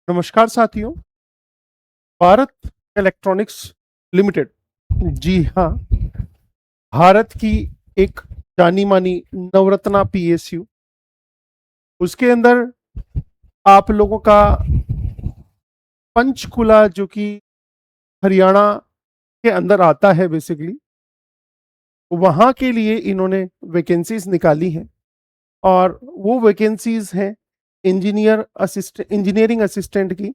नमस्कार साथियों। Bharat electronics limited, जी हाँ, भारत की एक जानी मानी नवरत्ना पीएसयू, उसके अंदर आप लोगों का पंचकुला जो कि हरियाणा के अंदर आता है, बेसिकली वहाँ के लिए इन्होंने वैकेंसीज निकाली हैं। और वो वैकेंसीज हैं इंजीनियरिंग असिस्टेंट की,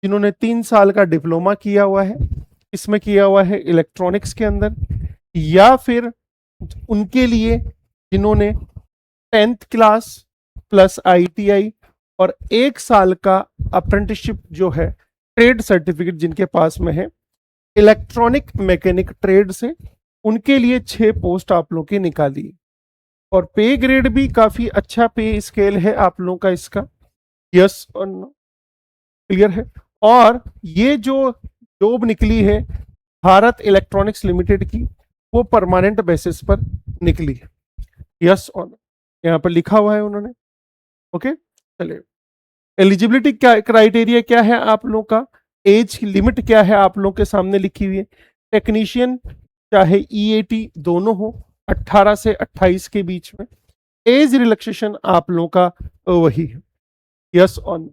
जिन्होंने 3 साल का डिप्लोमा किया हुआ है, इसमें किया हुआ है इलेक्ट्रॉनिक्स के अंदर, या फिर उनके लिए जिन्होंने 10th क्लास प्लस आईटीआई और 1 साल का अप्रेंटिसशिप जो है ट्रेड सर्टिफिकेट जिनके पास में है इलेक्ट्रॉनिक मैकेनिक ट्रेड से, उनके लिए 6 पोस्ट आप लोग की निकाली। और पे ग्रेड भी काफी अच्छा पे स्केल है आप लोगों का इसका, यस और नो, क्लियर है। और ये जो जॉब निकली है भारत इलेक्ट्रॉनिक्स लिमिटेड की, वो परमानेंट बेसिस पर निकली है, यस और नो, यहाँ पर लिखा हुआ है उन्होंने। ओके, चलिए। एलिजिबिलिटी क्या क्राइटेरिया क्या है आप लोगों का, एज लिमिट क्या है आप लोगों के सामने लिखी हुई है। टेक्नीशियन चाहे ईएटी दोनों हो, 18 से 28 के बीच में। एज रिलैक्सेशन आप लोगों का वही है, यस ऑन।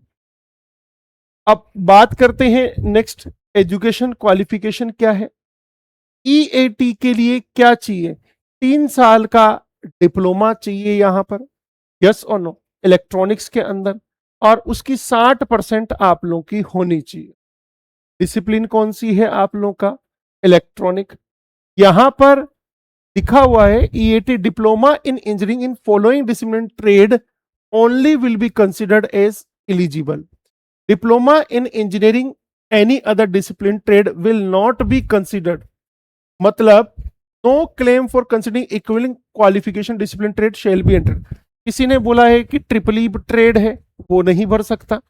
अब बात करते हैं नेक्स्ट, एजुकेशन क्वालिफिकेशन क्या है। ईएटी के लिए क्या चाहिए, 3 साल का डिप्लोमा चाहिए यहां पर, यस और नो, इलेक्ट्रॉनिक्स के अंदर, और उसकी 60% आप लोगों की होनी चाहिए। डिसिप्लिन कौन सी है आप लोगों का, इलेक्ट्रॉनिक। यहां पर लिखा हुआ है ईएटी diploma in engineering in following discipline trade only will be considered as eligible. Diploma in engineering any other discipline trade will not be considered, मतलब no claim for considering equivalent qualification discipline trade shall be entered. किसी ने बोला है कि triple E trade है, वो नहीं भर सकता।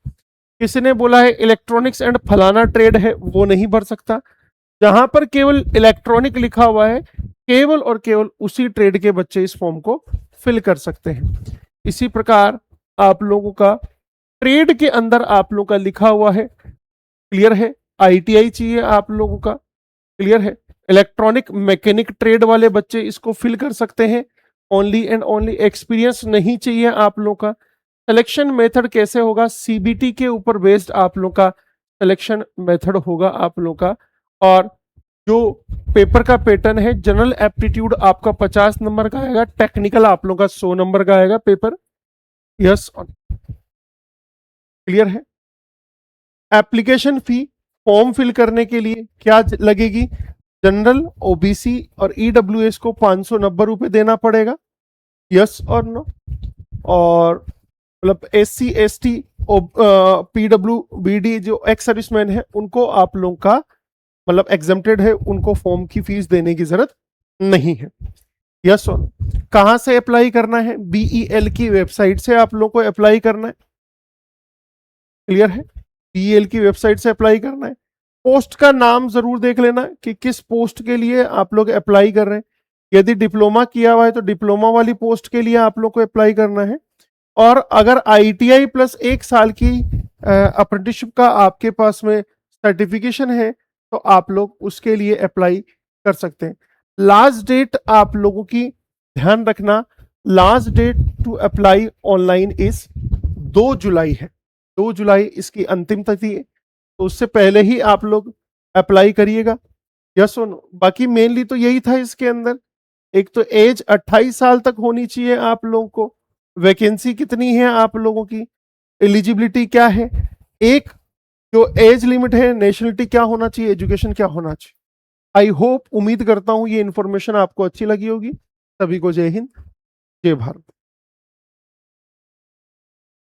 किसी ने बोला है इलेक्ट्रॉनिक्स एंड फलाना ट्रेड है, वो नहीं भर सकता। जहां पर केवल इलेक्ट्रॉनिक लिखा हुआ है, केवल और केवल उसी ट्रेड के बच्चे इस फॉर्म को फिल कर सकते हैं। इसी प्रकार आप लोगों का ट्रेड के अंदर आप लोगों का लिखा हुआ है, क्लियर है, आईटीआई चाहिए आप लोगों का, क्लियर है। इलेक्ट्रॉनिक मैकेनिक ट्रेड वाले बच्चे इसको फिल कर सकते हैं, ओनली एंड ओनली। एक्सपीरियंस नहीं चाहिए आप लोगों का। सिलेक्शन मेथड कैसे होगा, सीबीटी के ऊपर बेस्ड आप लोग का सिलेक्शन मेथड होगा आप लोग का। और जो पेपर का पैटर्न है, जनरल एप्टीट्यूड आपका 50 नंबर का आएगा, टेक्निकल आप लोग का 100 नंबर का आएगा पेपर, यस, क्लियर है। एप्लीकेशन फी फॉर्म फिल करने के लिए क्या लगेगी, जनरल, ओबीसी और ईडब्ल्यूएस को 590 रुपए देना पड़ेगा, यस और नो। और मतलब एससी एसटी पीडब्ल्यूबीडी जो एक्स सर्विसमैन है, उनको आप लोगों का मतलब एग्जेम्प्टेड है, उनको फॉर्म की फीस देने की जरूरत नहीं है, यस और नो। कहां से अप्लाई करना है, बीईएल की वेबसाइट से आप लोगों को अप्लाई करना है, क्लियर है, बीईएल की वेबसाइट से अप्लाई करना है। पोस्ट का नाम जरूर देख लेना कि किस पोस्ट के लिए आप लोग अप्लाई कर रहे हैं। यदि डिप्लोमा किया हुआ है तो डिप्लोमा वाली पोस्ट के लिए आप लोग को अप्लाई करना है। और अगर आईटीआई प्लस 1 साल की अप्रेंटिसशिप का आपके पास में सर्टिफिकेशन है तो आप लोग उसके लिए अप्लाई कर सकते हैं। लास्ट डेट आप लोगों की ध्यान रखना, last date to apply online is 2 जुलाई है, 2 जुलाई इसकी अंतिम तिथि है, तो उससे पहले ही आप लोग अप्लाई करिएगा, यस और नो। बाकी मेनली तो यही था इसके अंदर, एक तो एज 28 साल तक होनी चाहिए आप लोगों को, वैकेंसी कितनी है आप लोगों की, एलिजिबिलिटी क्या है, एक जो एज लिमिट है, नेशनलिटी क्या होना चाहिए, एजुकेशन क्या होना चाहिए। आई होप, उम्मीद करता हूं ये इंफॉर्मेशन आपको अच्छी लगी होगी। सभी को जय हिंद, जय भारत।